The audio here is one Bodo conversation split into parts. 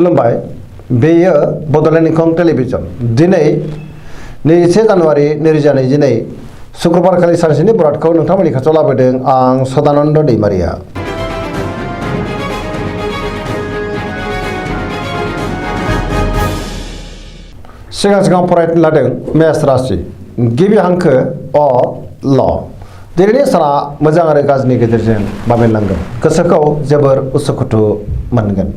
खुलुमबाय बेयो बड'लेण्ड इंखं टेलिभिजन दिनै 21 जानुवारि 2022 शुक्रबारखालि सानसेनि बरादखौ नोंथांमोननि खाथियाव लाबोदों आं सदानन्द दैमारिया। सिगां फरायनो लादों मेष राशि गिबि हांखो अ ल दिनैनि साना मोजां आरो गाज्रिनि गेजेरजों बाबेनलांगोन। गोसोखौ जोबोर उसुखुथु मोनगोन।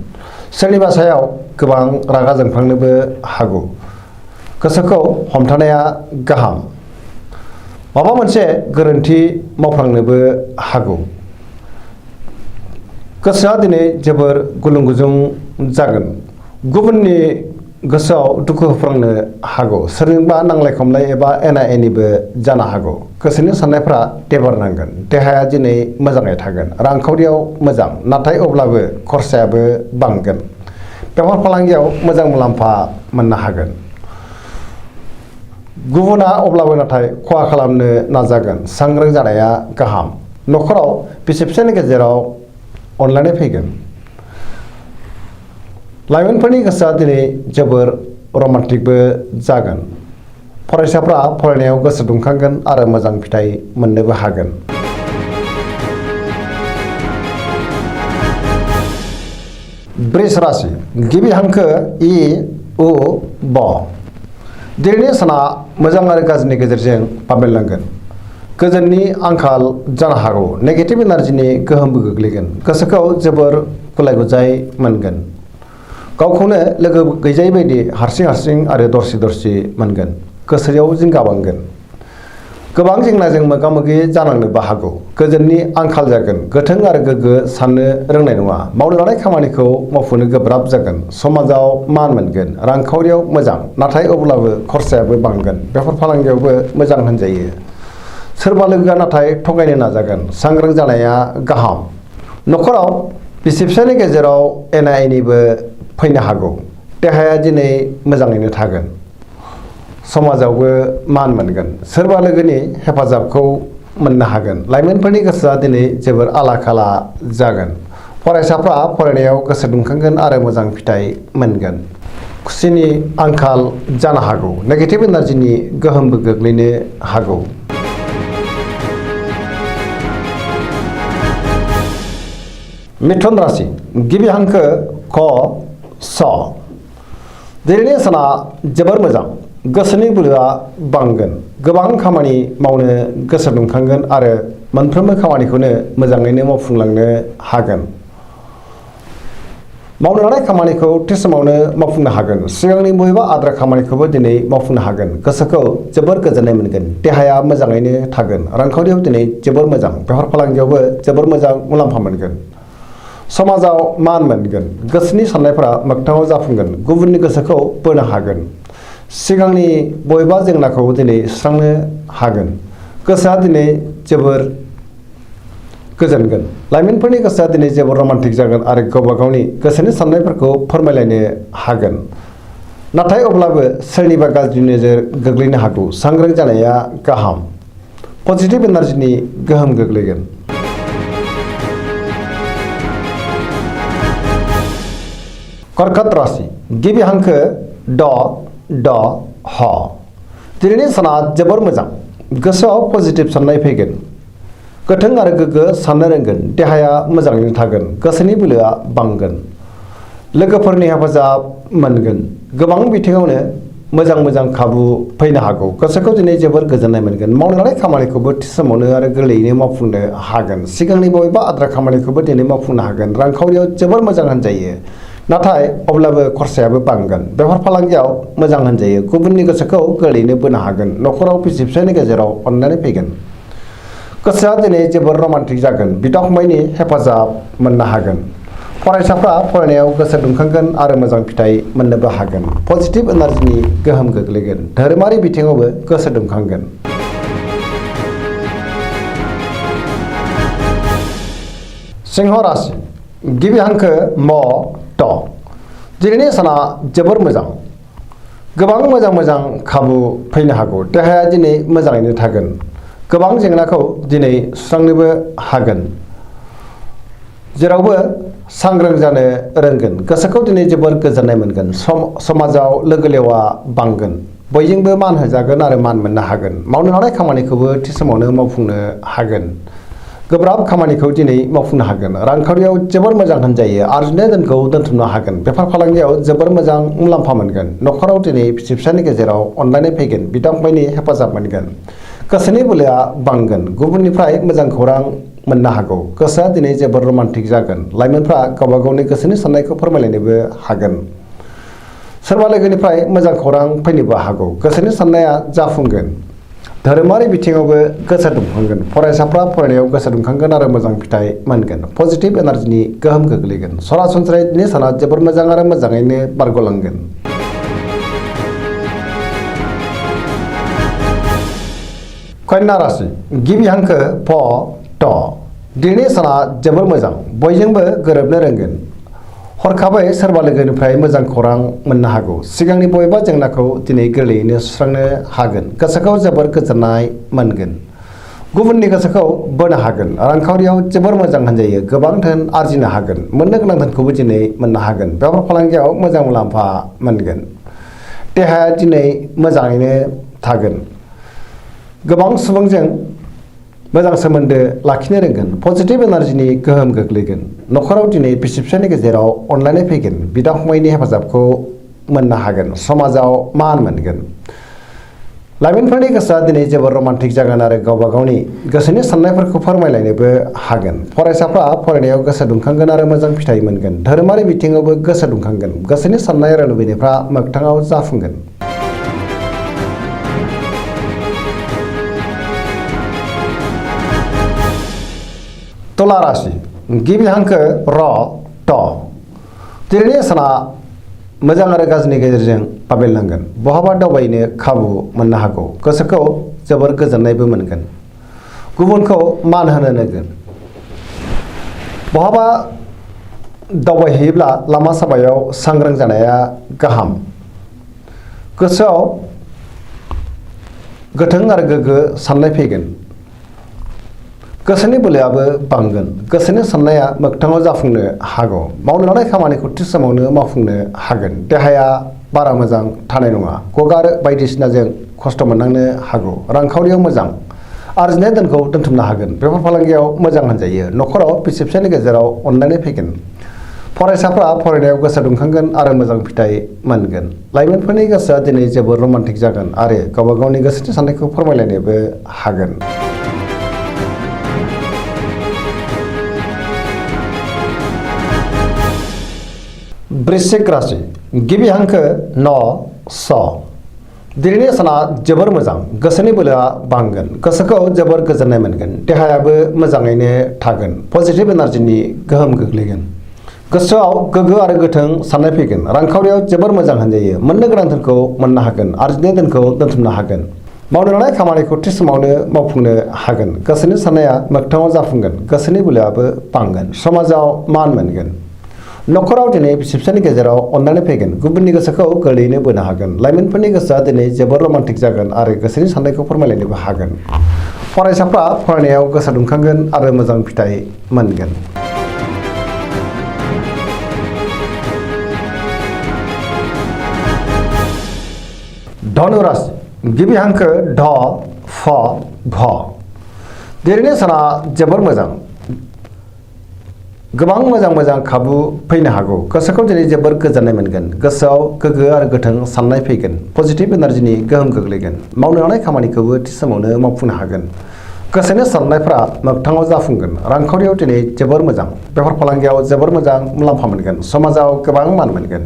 सोरनिबा सायाव गोबां रागा जोंफ्लांनोबो हागौ। गोसोखौ हमथानाया गाहाम। माबा मोनसे गोरोन्थि मावफ्लांनोबो हागौ। गोसोआ दिनै जोबोर गुलुं गुजुं जागोन। गुबुननि गोसोआव दुखु होफ्लांनो हागौ। सोरजोंबा नांलाय खमलाय एबा एना एनिबो जानो हागौ। गोसोनि साननायफ्रा देबार नांगोन। देहाया दिनै मोजाङै थागोन। रांखावरियाव मोजां, नाथाय अब्लाबो खरसायाबो बांगोन। बेफार फालांगियाव मोजां मुलाम्फा मोननो हागोन। गुबुना अब्लाबो नाथाय खहा खालामनो नाजागोन। सांग्रां जानाया गाहाम। न'खराव बिसि फिसायनि गेजेराव अनलायनाय फैगोन। लाइमोनफोरनि गोसोआ दिनै जोबोर रमान्टिकबो जागोन। फरायसाफ्रा फरायनायाव गोसो दुंखांगोन आरो मोजां फिथाइ मोननोबो हागोन। वृष राशि गिबि हांखो इ उ ब दिनैनि साना मोजां आरो गाज्रिनि गेजेरजों बाबेनलांगोन। गोजोननि आंखाल जानो हागौ। नेगेटिभ एनार्जिनि गोहोमबो गोग्लैगोन। गोसोखौ जोबोर गुलाय गुजाय मोनगोन। गावखौनो लोगो गैजायै बायदि हारसिं आरो दरसि मोनगोन। गोसोआव जिंगा बांगोन। गोबां जेंनाजों मोगा मोगि जानांनोबो हागौ। गोजोननि आंखाल जागोन। गोथों आरो गोग्गो साननो रोंनाय नङा। मावनो लानाय खामानिखौ मावफुंनो गोब्राब जागोन। समाजाव मान मोनगोन। रांखावरियाव मोजां, नाथाय अब्लाबो खरसायाबो बांगोन। बेफार फालांगियावबो मोजां होनजायो। सोरबा लोगोआ नाथाय थगायनो नाजागोन। सांग्रां जानाया गाहाम। न'खराव बिसि फिसायनि गेजेराव एना एनिबो फैनो हागौ। देहाया दिनै मोजाङैनो थागोन। समाजावबो मान मोनगोन। सोरबा लोगोनि हेफाजाबखौ मोननो हागोन। लाइमोनफोरनि गोसोआ दिनै जोबोर आला खाला जागोन। फरायसाफ्रा फरायनायाव गोसो दुंखांगोन आरो मोजां फिथाइ मोनगोन। खुसिनि आंखाल जानो हागौ। नेगेटिभ एनार्जिनि गोहोमबो गोग्लैनो हागौ। मिथुन राशि गिबि हांखो क स दिनैनि साना जोबोर मोजां। गोसोनि बोलोआ बांगोन। गोबां खामानि मावनो गोसो दुंखांगोन आरो मोनफ्रोमबो खामानिखौनो मोजाङैनो मावफुंलांनो हागोन। मावनो लानाय खामानिखौ थि समावनो मावफुंनो हागोन। सिगांनि बबेबा आद्रा खामानिखौबो दिनै मावफुंनो हागोन। गोसोखौ जोबोर गोजोननाय मोनगोन। देहाया मोजाङैनो थागोन। रांखावरियाव दिनै जोबोर मोजां। बेफार फालांगियावबो जोबोर मोजां मुलाम्फा मोनगोन। समाजाव मान मोनगोन। गोसोनि साननायफोरा मोगथाङाव जाफुंगोन। गुबुननि गोसोखौ बोनो हागोन। सिगांनि बबेबा जेंनाखौ दिनै सुस्रांनो हागोन। गोसोआ दिनै जोबोर गोजोनगोन। लाइमोनफोरनि गोसोआ दिनै जोबोर रमान्टिक जागोन आरो गावबा गावनि गोसोनि साननायफोरखौ फोरमायलायनो हागोन। नाथाय अब्लाबो सोरनिबा गाज्रि नोजोर गोग्लैनो हागौ। सांग्रां जानाया गाहाम। पजिटिभ एनार्जिनि गोहोम गोग्लैगोन। कर्कट राशि गिबि हांखो ड ड ह दिनैनि साना जोबोर मोजां। गोसोआव पजिटिभ साननाय फैगोन। गोथों आरो गोग्गो साननो रोंगोन। देहाया मोजाङैनो थागोन। गोसोनि बोलोआ बांगोन। लोगोफोरनि हेफाजाब मोनगोन। गोबां बिथिङावनो मोजां खाबु फैनो हागौ। गोसोखौ दिनै जोबोर गोजोननाय मोनगोन। मावनो लानाय खामानिखौबो थि समावनो आरो गोरलैयैनो मावफुंनो हागोन। सिगांनि बबेबा आद्रा खामानिखौबो दिनै मावफुंनो हागोन। रांखावरियाव जोबोर मोजां होनजायो, नाथाय अब्लाबो खरसायाबो बांगोन। बेफार फालांगियाव मोजां होनजायो। गुबुननि गोसोखौ गोरलैयैनो बोनो हागोन। न'खराव बिसि फिसायनि गेजेराव अनलायनाय फैगोन। गोसोआ दिनै जोबोर रमान्टिक जागोन। बिदा फंबायनि हेफाजाब मोननो हागोन। फरायसाफ्रा फरायनायाव गोसो दुंखांगोन आरो मोजां फिथाइ मोननोबो हागोन। पजिटिभ एनार्जिनि गोहोम गोग्लैगोन। धोरोमारि बिथिङावबो गोसो दुंखांगोन। सिंह राशि गिबि हांखो म ट दिनैनि साना जोबोर मोजां। गोबां मोजां खाबु फैनो हागौ। देहाया दिनै मोजाङैनो थागोन। गोबां जेंनाखौ दिनै सुस्रांनोबो हागोन। जेरावबो सांग्रां जानो रोंगोन गोसोखौ दिनै जोबोर गोजोननाय मोनगोन समाजाव लोगो लेवा बांगोन बयजोंबो मान होजागोन आरो मान मोननो हागोन मावनो लानाय खामानिखौबो थि समावनो मावफुंनो हागोन गोब्राब खामानिखौ दिनै मावफुंनो हागोन रांखावरियाव जोबोर मोजां होनजायो आरजिनाय धोनखौ दोनथुमनो हागोन बेफार फालांगियाव जोबोर मोजां मुलाम्फा मोनगोन न'खराव दिनै बिसि फिसायनि गेजेराव अनलायनाय फैगोन बिदा फंबायनि हेफाजाब मोनगोन गोसोनि बोलोआ बांगोन गुबुननिफ्राय मोजां खौरां मोननो हागौ गोसोआ दिनै जोबोर रमान्टिक जागोन लाइमोनफ्रा गावबा गावनि गोसोनि साननायखौ फोरमायलायनोबो हागोन सोरबा लोगोनिफ्राय मोजां खौरां फैनोबो हागौ गोसोनि साननाया जाफुंगोन धोरोमारि बिथिङावबो गोसो दुंखांगोन फरायसाफ्रा फरायनायाव गोसो दुंखांगोन आरो मोजां फिथाइ मोनगोन पजिटिभ एनार्जिनि गोहोम गोग्लैगोन सरासनस्रायै दिनै साना जोबोर मोजां आरो मोजाङैनो बारग'लांगोन कन्या राशि गिबि हांखो प ट दिनै साना जोबोर मोजां बयजोंबो गोरोबनो रोंगोन हरखाबै सोरबा लोगोनिफ्राय मोजां खौरां मोननो हागौ सिगांनि बबेबा जेंनाखौ दिनै गोरलैयैनो सुस्रांनो हागोन गोसोखौ जोबोर गोजोननाय मोनगोन गुबुननि गोसोखौ बोनो हागोन रांखावरियाव जोबोर मोजां होनजायो गोबां धोन आरजिनो हागोन मोननो गोनां धोनखौबो दिनै मोननो हागोन बेफार फालांगियाव मोजां मुलाम्फा मोनगोन देहाया दिनै मोजाङैनो थागोन गोबां सुबुंजों मोजां सोमोन्दो लाखिनो रोंगोन पजिटिभ एनार्जिनि गोहोम गोग्लैगोन न'खराव दिनै बिसि फिसायनि गेजेराव अनलायनाय फैगोन बिदा फंबायनि हेफाजाबखौ मोननो हागोन समाजाव मान मोनगोन लाइमोनफोरनि गोसोआ दिनै जोबोर रमान्टिक जागोन आरो गावबा गावनि गोसोनि साननायफोरखौ फोरमायलायनोबो हागोन फरायसाफ्रा फरायनायाव गोसो दुंखांगोन आरो मोजां फिथाइ मोनगोन धोरोमारि बिथिङावबो गोसो दुंखांगोन गोसोनि साननाय आरो लुबैनायफ्रा मोगथाङाव जाफुंगोन तुला राशि गिबि हांखो र ट दिनैनि साना मोजां आरो गाज्रिनि गेजेरजों बाबेनलांगोन बहाबा दावबायनो खाबु मोननो हागौ गोसोखौ जोबोर गोजोननायबो मोनगोन गुबुनखौ मान होनो नांगोन बहाबा दावबायहैयोब्ला लामा सामायाव सांग्रां जानाया गाहाम गोसोआव गोथों आरो गोग्गो साननाय फैगोन गोसोनि बोलोआबो बांगोन गोसोनि साननाया मोगथाङाव जाफुंनो हागौ मावनो लानाय खामानिखौ थि समावनो मावफुंनो हागोन देहाया बारा मोजां थानाय नङा गगा आरो बायदिसिनाजों खस्थ' मोननांनो हागौ रांखावरियाव मोजां आरजिनाय धोनखौ दोनथुमनो हागोन बेफार फालांगियाव मोजां होनजायो न'खराव बिसि फिसायनि गेजेराव अनलायनाय फैगोन फरायसाफ्रा फरायनायाव गोसो दुंखांगोन आरो मोजां फिथाइ मोनगोन लाइमोनफोरनि गोसोआ दिनै जोबोर रमान्टिक जागोन आरो गावबा गावनि गोसोनि साननायखौ फोरमायलायनोबो हागोन वृश्चिक राशि गिबि हांखो न स दिनैनि साना जोबोर मोजां गोसोनि बोलोआ बांगोन गोसोखौ जोबोर गोजोननाय मोनगोन देहायाबो मोजाङैनो थागोन पजिटिभ एनार्जिनि गोहोम गोग्लैगोन गोसोआव गोग्गो आरो गोथों साननाय फैगोन रांखावरियाव जोबोर मोजां होनजायो मोननो गोनां धोनखौ मोननो हागोन आरजिनाय धोनखौ दोनथुमनो हागोन मावनो लानाय खामानिखौ थि समावनो मावफुंनो हागोन गोसोनि साननाया मोगथाङाव जाफुंगोन गोसोनि बोलोआबो बांगोन समाजाव मान मोनगोन न'खराव दिनै बिसि फिसायनि गेजेराव अनलायनाय फैगोन गुबुननि गोसोखौ गोरलैयैनो बोनो हागोन लाइमोनफोरनि गोसोआ दिनै जोबोर रमान्टिक जागोन आरो गोसोनि साननायखौ फोरमायलायनोबो हागोन फरायसाफ्रा फरायनायाव गोसो दुंखांगोन आरो मोजां फिथाइ मोनगोन धनु राशि गिबि हांखो ढ फ भ दिनैनि साना जोबोर मोजां गोबां मोजां खाबु फैनो हागौ गोसोखौ दिनै जोबोर गोजोननाय मोनगोन गोसोआव गोग्गो आरो गोथों साननाय फैगोन पजिटिभ एनार्जिनि गोहोम गोग्लैगोन मावनो लानाय खामानिखौबो थि समावनो मावफुंनो हागोन गोसोनि साननायफ्रा मोगथाङाव जाफुंगोन रांखावरियाव दिनै जोबोर मोजां बेफार फालांगियाव जोबोर मोजां मुलाम्फा मोनगोन समाजाव गोबां मान मोनगोन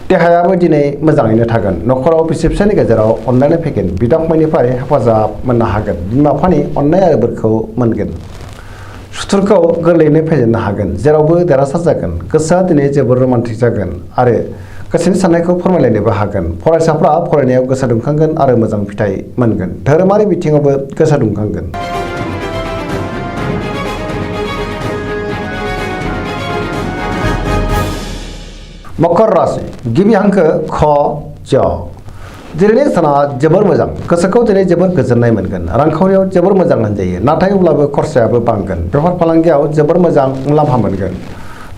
देहायाबो दिनै मोजाङैनो थागोन न'खराव बिसि फिसायनि गेजेराव अनलायनाय फैगोन बिदा फंबायनिफ्राय हेफाजाब मोननो हागोन बिमा बिफानि अननाय आरो बोरखौ मोनगोन सुथुरखौ गोरलैयैनो फेजेननो हागोन जेरावबो देरहासार जागोन गोसोआ दिनै जोबोर रमान्टिक जागोन आरो गोसोनि साननायखौ फोरमायलायनोबो हागोन फरायसाफ्रा फरायनायाव गोसो दुंखांगोन आरो मोजां फिथाइ मोनगोन धोरोमारि बिथिङावबो गोसो दुंखांगोन मकर राशि गिबि हांखो ख ज दिनैनि साना जोबोर मोजां गोसोखौ दिनै जोबोर गोजोननाय मोनगोन रांखावरियाव जोबोर मोजां होनजायो नाथाय अब्लाबो खरसायाबो बांगोन बेफार फालांगियाव जोबोर मोजां मुलाम्फा मोनगोन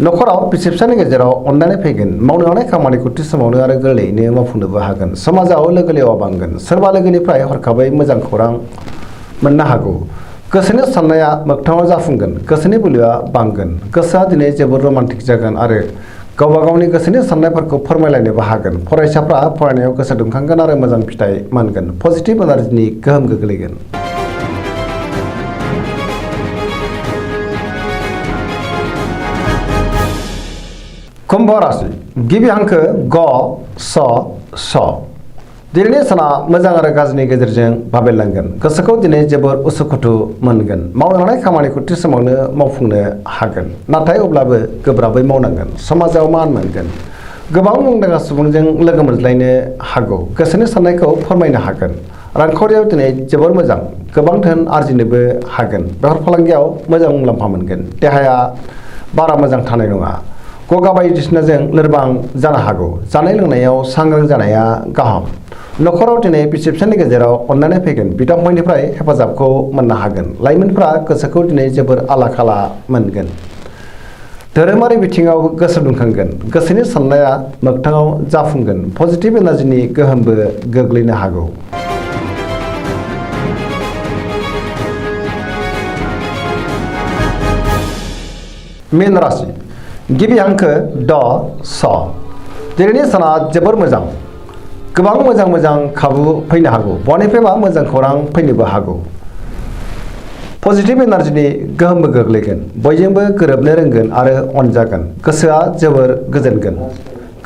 न'खराव बिसि फिसानि गेजेराव अनलायनाय फैगोन मावनो हानाय खामानिखौ थि समावनो आरो गोरलैयैनो मावफुंनोबो हागोन समाजाव लोगो लेवा बांगोन सोरबा लोगोनिफ्राय हरखाबै मोजां खौरां मोननो हागौ गोसोनि साननाया मोगथाङाव जाफुंगोन गोसोनि बोलोआ बांगोन गोसोआ दिनै जोबोद रमान्टिक जागोन आरो गावबा गावनि गोसोनि साननायफोरखौ फोरमायलायनोबो हागोन फरायसाफ्रा फरायनायाव गोसो दुंखांगोन आरो मोजां फिथाइ मोनगोन पजिटिभ एनार्जिनि गोहोम गोग्लैगोन कुम्भ राशि गिबि हांखो ग स स दिनैनि साना मोजां आरो गाज्रिनि गेजेरजों बाबेरलांगोन गोसोखौ दिनै जोबोर उसुखुथु मोनगोन मावनो हानाय खामानिखौ थि समावनो मावफुंनो हागोन नाथाय अब्लाबो गोब्राबै मावनांगोन समाजाव मान मोनगोन गोबां मुंदांखा सुबुंजों लोगो मोनज्लायनो हागौ गोसोनि साननायखौ फोरमायनो हागोन रांखावरियाव दिनै जोबोर मोजां गोबां धोन आरजिनोबो हागोन बेफार फालांगियाव मोजां मुलाम्फा मोनगोन देहाया बारा मोजां थानाय नङा गगा बायदिसिनाजों लोरबां जानो हागौ जानाय लोंनायाव सांग्रां जानाया गाहाम न'खराव दिनै बिसि फिसानि गेजेराव अनलायनाय फैगोन बिदा फंबायनिफ्राय हेफाजाबखौ मोननो हागोन लाइमोनफ्रा गोसोखौ दिनै जोबोर आला खाला मोनगोन धोरोमारि बिथिङाव गोसो दुंखांगोन गोसोनि साननाया मोगथाङाव जाफुंगोन पजिटिभ एनार्जिनि गोहोमबो गोग्लैनो हागौ मीन राशि गिबि हांखो ड स दिनैनि साना जोबोर मोजां गोबां मोजां खाबु फैनो हागौ बहानिफ्रायबा मोजां खौरां फैनोबो हागौ पजिटिभ एनार्जिनि गोहोमबो गोग्लैगोन बयजोंबो गोरोबनो रोंगोन आरो अनजागोन गोसोआ जोबोर गोजोनगोन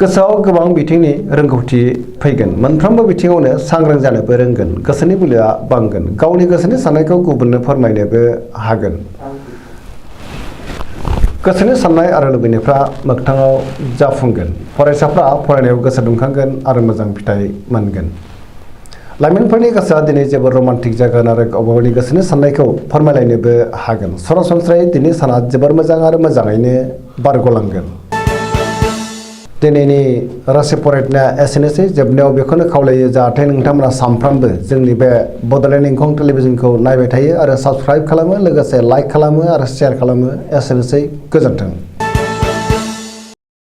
गोसोआव गोबां बिथिंनि रोंगौथि फैगोन मोनफ्रोमबो बिथिङावनो सांग्रां जानोबो रोंगोन गोसोनि बोलोआ बांगोन गावनि गोसोनि साननायखौ गुबुननो फोरमायनोबो हागोन गोसोनि साननाय आरो लुबैनायफ्रा मोगथाङाव जाफुंगोन फरायसाफ्रा फरायनायाव गोसो दुंखांगोन आरो मोजां फिथाइ मोनगोन लाइमोनफोरनि गोसोआ दिनै जोबोर रमान्टिक जागोन आरो गावबा गावनि गोसोनि साननायखौ फोरमायलायनोबो हागोन सरासनस्रायै दिनै साना जोबोर मोजां आरो मोजाङैनो बारग'लांगोन दिनैनि राशि फरायनाया एसेनोसै जोबनायाव बेखौनो खावलायो जाहाथे नोंथांमोना सानफ्रामबो जोंनि बे बड'लेण्ड इंखं टेलिभिजनखौ नायबाय थायो आरो साबस्क्राइब खालामो लोगोसे लाइक खालामो आरो शेयार खालामो एसेनोसै गोजोन्थों।